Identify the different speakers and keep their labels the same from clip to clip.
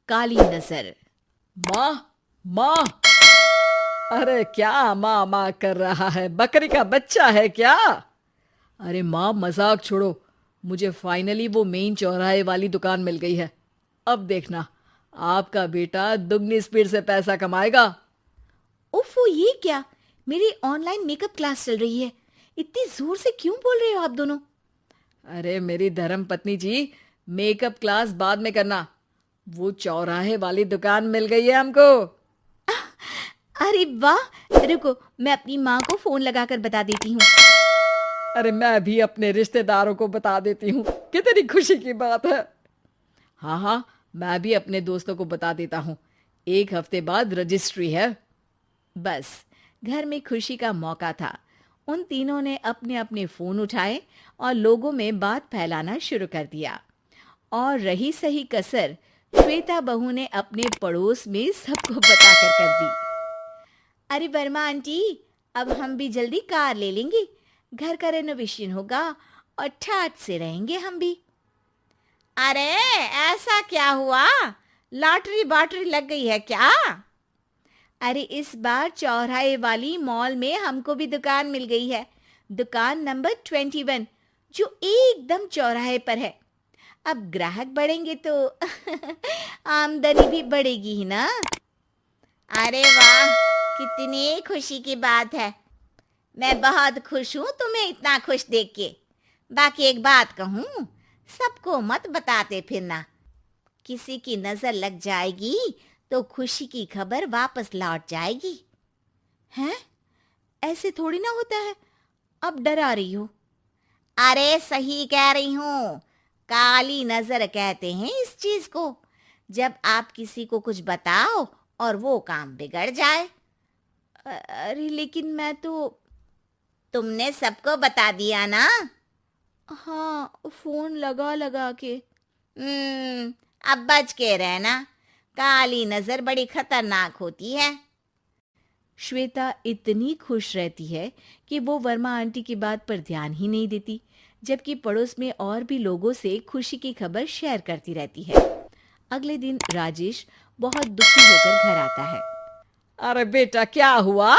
Speaker 1: काली नजर।
Speaker 2: माँ, माँ। अरे क्या माँ माँ कर रहा है? बकरी का बच्चा है क्या? अरे माँ, मजाक छोड़ो। मुझे फाइनली वो मेन चौराहे वाली दुकान मिल गई है। अब देखना, आपका बेटा दुगनी स्पीड से पैसा कमाएगा।
Speaker 1: ओफो, ये क्या? मेरी ऑनलाइन मेकअप क्लास चल रही है। इतनी जोर से क्यों बोल रहे हो आप दोनों?
Speaker 2: अरे मेरी धर्म पत्नी जी, मेकअप क्लास बाद में करना। वो चौराहे वाली दुकान मिल गई है हमको।
Speaker 1: अरे वाह! रुको, मैं अपनी माँ को फोन लगाकर बता देती हूँ।
Speaker 2: अरे मैं भी अपने रिश्तेदारों को बता देती हूँ। कितनी खुशी की बात है। हाँ हाँ, मैं भी अपने दोस्तों को बता देता हूँ। 1 हफ्ते बाद रजिस्ट्री है।
Speaker 1: बस, घर में खुशी का मौका था। उन तीनों ने अपने अपने फोन उठाए और लोगों में बात फैलाना शुरू कर दिया। और रही सही कसर, श्वेता बहू ने अपने पड़ोस में सबको बताकर कर दी। अरे वर्मा आंटी, अब हम भी जल्दी कार ले लेंगे। घर का रेनोवेशन होगा और ठाट से रहेंगे हम भी। अरे, ऐसा क्या हुआ? लॉटरी बाटरी लग गई है क्या? अरे, इस बार चौराहे वाली मॉल में हमको भी दुकान मिल गई है। दुकान नंबर 21, जो एकदम चौराहे पर है। अब ग्राहक बढ़ेंगे तो आमदनी भी बढ़ेगी ही ना। अरे वाह, कितनी खुशी की बात है। मैं बहुत खुश हूँ तुम्हें इतना खुश देख के। बाकी एक बात कहूँ, सबको मत बताते फिरना। किसी की नजर लग जाएगी तो खुशी की खबर वापस लौट जाएगी। हैं? ऐसे थोड़ी ना होता है। अब डरा रही हो। अरे सही कह रही हूँ। काली नजर कहते हैं इस चीज को, जब आप किसी को कुछ बताओ और वो काम बिगड़ जाए। अरे लेकिन मैं तो। तुमने सबको बता दिया ना? हाँ, फोन लगा लगा के। अब बच के रहना। काली नजर बड़ी खतरनाक होती है। श्वेता इतनी खुश रहती है कि वो वर्मा आंटी की बात पर ध्यान ही नहीं देती, जबकि पड़ोस में और भी लोगों से खुशी की खबर शेयर करती रहती है। अगले दिन राजेश बहुत दुखी होकर घर आता है।
Speaker 2: अरे बेटा, क्या हुआ?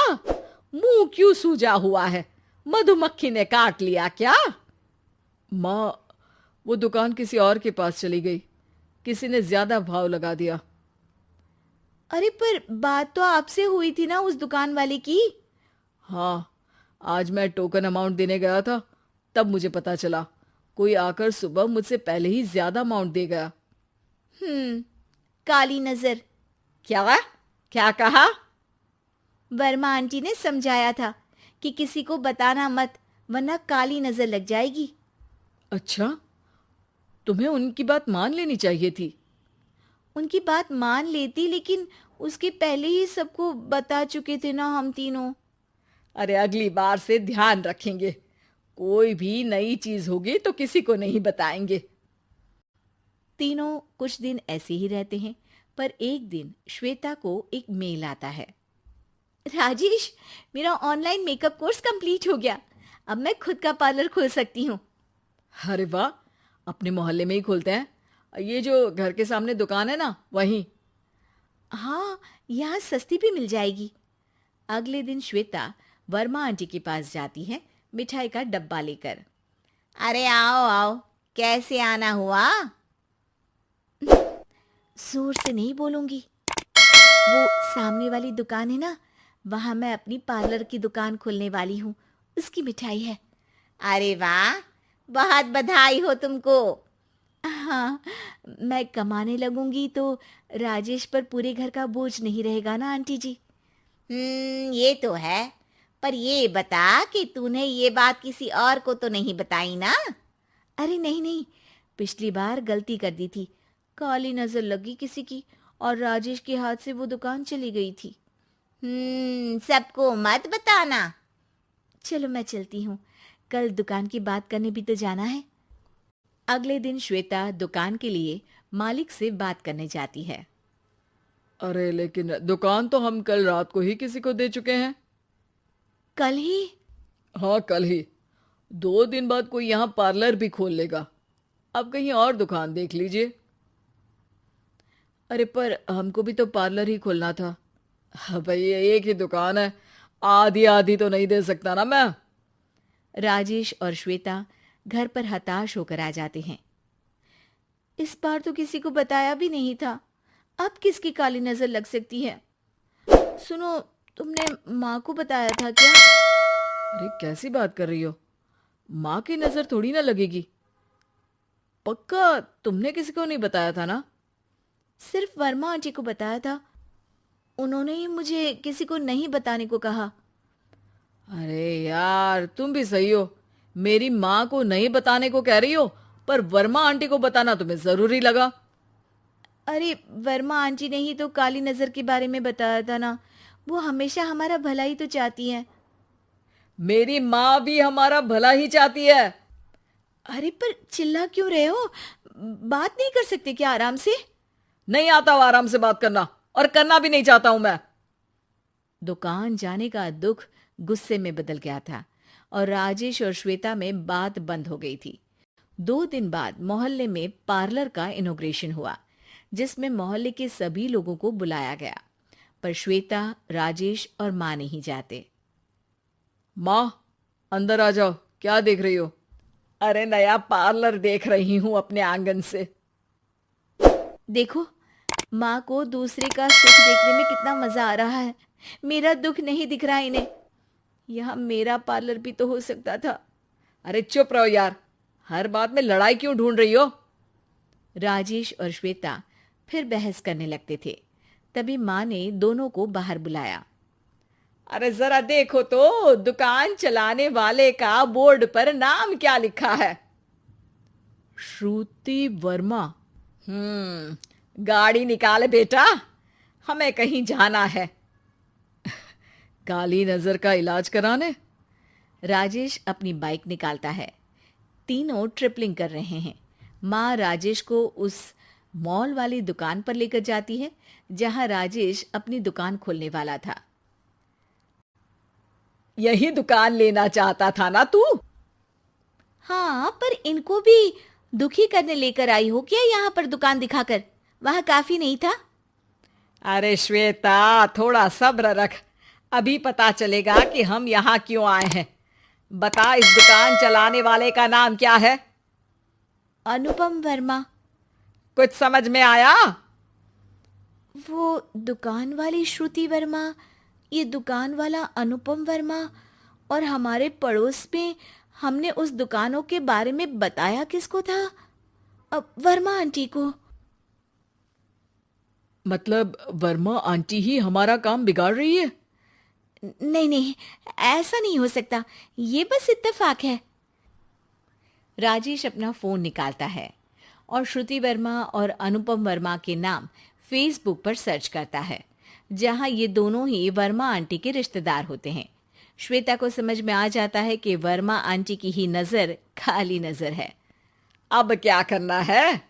Speaker 2: मुंह क्यों सूजा हुआ है? मधुमक्खी ने काट लिया क्या? माँ, वो दुकान किसी और के पास चली गई। किसी ने ज्यादा भाव लगा दिया।
Speaker 1: अरे पर बात तो आपसे हुई थी ना उस दुकान वाले की।
Speaker 2: हाँ, आज मैं टोकन अमाउंट देने गया था, तब मुझे पता चला। कोई आकर सुबह मुझसे पहले ही ज्यादा अमाउंट दे गया।
Speaker 1: हम्म, काली नजर।
Speaker 2: क्या? क्या कहा?
Speaker 1: वर्मा आंटी ने समझाया था कि किसी को बताना मत, वरना काली नजर लग जाएगी।
Speaker 2: अच्छा, तुम्हें उनकी बात मान लेनी चाहिए थी।
Speaker 1: उनकी बात मान लेती, लेकिन उसके पहले ही सबको बता चुके थे ना हम तीनों।
Speaker 2: अरे अगली बार से ध्यान रखेंगे। कोई भी नई चीज होगी तो किसी को नहीं बताएंगे।
Speaker 1: तीनों कुछ दिन ऐसे ही रहते हैं, पर एक दिन श्वेता को एक मेल आता है। राजेश, मेरा ऑनलाइन मेकअप कोर्स कंप्लीट हो गया। अब मैं खुद का पार्लर खोल सकती हूँ।
Speaker 2: अरे वाह, अपने मोहल्ले में ही खोलते हैं। ये जो घर के सामने दुकान है ना, वहीं।
Speaker 1: हाँ, यहाँ सस्ती भी मिल जाएगी। अगले दिन श्वेता वर्मा आंटी के पास जाती है, मिठाई का डब्बा लेकर। अरे आओ आओ, कैसे आना हुआ? जोर से नहीं बोलूंगी। वो सामने वाली दुकान है ना, वहां मैं अपनी पार्लर की दुकान खोलने वाली हूँ। उसकी मिठाई है। अरे वाह, बहुत बधाई हो तुमको। हाँ, मैं कमाने लगूंगी तो राजेश पर पूरे घर का बोझ नहीं रहेगा ना आंटी जी। ये तो है। पर ये बता कि तूने ये बात किसी और को तो नहीं बताई ना? अरे नहीं नहीं, पिछली बार गलती कर दी थी। काली नजर लगी किसी की और राजेश के हाथ से वो दुकान चली गई थी। सबको मत बताना। चलो मैं चलती हूँ, कल दुकान की बात करने भी तो जाना है। अगले दिन श्वेता दुकान के लिए मालिक से बात करने जाती है।
Speaker 2: अरे लेकिन दुकान तो हम कल रात को ही किसी को दे चुके हैं।
Speaker 1: कल ही?
Speaker 2: हाँ, कल ही। 2 दिन बाद कोई यहाँ पार्लर भी खोल लेगा। अब कहीं और दुकान देख लीजिए। अरे पर हमको भी तो पार्लर ही खोलना था। हाँ भाई, एक ही दुकान है, आधी आधी तो नहीं दे सकता ना मैं।
Speaker 1: राजेश और श्वेता घर पर हताश होकर आ जाते हैं। इस बार तो किसी को बताया भी नहीं था, अब किसकी काली नजर लग सकती है। सुनो, तुमने माँ को बताया था क्या?
Speaker 2: अरे कैसी बात कर रही हो, माँ की नजर थोड़ी ना लगेगी। पक्का तुमने किसी को नहीं बताया था ना?
Speaker 1: सिर्फ वर्मा आंटी को बताया था, उन्होंने ही मुझे किसी को नहीं बताने को कहा।
Speaker 2: अरे यार, तुम भी सही हो, मेरी माँ को नहीं बताने को कह रही हो, पर वर्मा आंटी को बताना तुम्हें जरूरी लगा।
Speaker 1: अरे वर्मा आंटी ने ही तो काली नजर के बारे में बताया था ना, वो हमेशा हमारा भला ही तो चाहती है।
Speaker 2: मेरी माँ भी हमारा भला ही चाहती है।
Speaker 1: अरे पर चिल्ला क्यों रहे हो, बात नहीं कर सकते क्या आराम से?
Speaker 2: नहीं आता वो आराम से बात करना, और करना भी नहीं चाहता हूं मैं।
Speaker 1: दुकान जाने का दुख गुस्से में बदल गया था और राजेश और श्वेता में बात बंद हो गई थी। 2 दिन बाद मोहल्ले में पार्लर का इनॉग्रेशन हुआ, जिसमें मोहल्ले के सभी लोगों को बुलाया गया, पर श्वेता, राजेश और माँ नहीं जाते।
Speaker 2: माँ, अंदर आ जाओ, क्या देख रही हो? अरे नया पार्लर देख रही हूं अपने आंगन से।
Speaker 1: देखो, माँ को दूसरे का सुख देखने में कितना मजा आ रहा है, मेरा दुख नहीं दिख रहा इन्हें। यहाँ मेरा पार्लर भी तो हो सकता था।
Speaker 2: अरे चुप रहो यार, हर बात में लड़ाई क्यों ढूंढ रही हो?
Speaker 1: राजेश और श्वेता फिर बहस करने लगते थे। तभी माँ ने दोनों को बाहर बुलाया।
Speaker 2: अरे जरा देखो तो, दुकान चलाने वाले का बोर्ड पर नाम क्या लिखा है? श्रुति वर्मा। गाड़ी निकाल बेटा, हमें कहीं जाना है। काली नजर का इलाज कराने?
Speaker 1: राजेश अपनी बाइक निकालता है। तीनों ट्रिपलिंग कर रहे हैं। माँ राजेश को उस मॉल वाली दुकान पर लेकर जाती है जहां राजेश अपनी दुकान खोलने वाला था।
Speaker 2: यही दुकान लेना चाहता था ना तू?
Speaker 1: हाँ, पर इनको भी दुखी करने लेकर आई हो क्या यहाँ पर दुकान दिखाकर? वहां काफी नहीं था?
Speaker 2: अरे श्वेता, थोड़ा सब्र रख, अभी पता चलेगा कि हम यहाँ क्यों आए हैं। बता, इस दुकान चलाने वाले का नाम क्या है?
Speaker 1: अनुपम वर्मा।
Speaker 2: कुछ समझ में आया?
Speaker 1: वो दुकान वाली श्रुति वर्मा, ये दुकान वाला अनुपम वर्मा, और हमारे पड़ोस में हमने उस दुकानों के बारे में बताया किसको था? अब वर्मा आंटी को।
Speaker 2: मतलब वर्मा आंटी ही हमारा काम बिगाड़ रही है?
Speaker 1: नहीं नहीं, ऐसा नहीं हो सकता, ये बस इत्तेफाक है। राजेश अपना फोन निकालता है और श्रुति वर्मा और अनुपम वर्मा के नाम फेसबुक पर सर्च करता है, जहां ये दोनों ही वर्मा आंटी के रिश्तेदार होते हैं। श्वेता को समझ में आ जाता है कि वर्मा आंटी की ही नजर खाली नजर है।
Speaker 2: अब क्या करना है?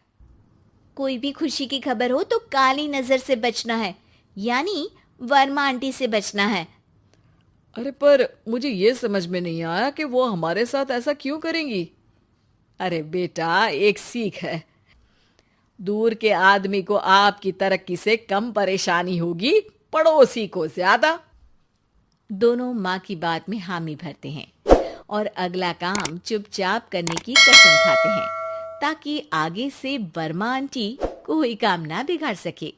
Speaker 1: कोई भी खुशी की खबर हो तो काली नजर से बचना है, यानी वर्मा आंटी से बचना है।
Speaker 2: अरे पर मुझे ये समझ में नहीं आया कि वो हमारे साथ ऐसा क्यों करेंगी। अरे बेटा, एक सीख है, दूर के आदमी को आपकी तरक्की से कम परेशानी होगी, पड़ोसी को ज्यादा।
Speaker 1: दोनों माँ की बात में हामी भरते हैं और अगला काम चुपचाप करने की कसम खाते हैं, ताकि आगे से वर्मा आंटी कोई काम ना बिगाड़ सके।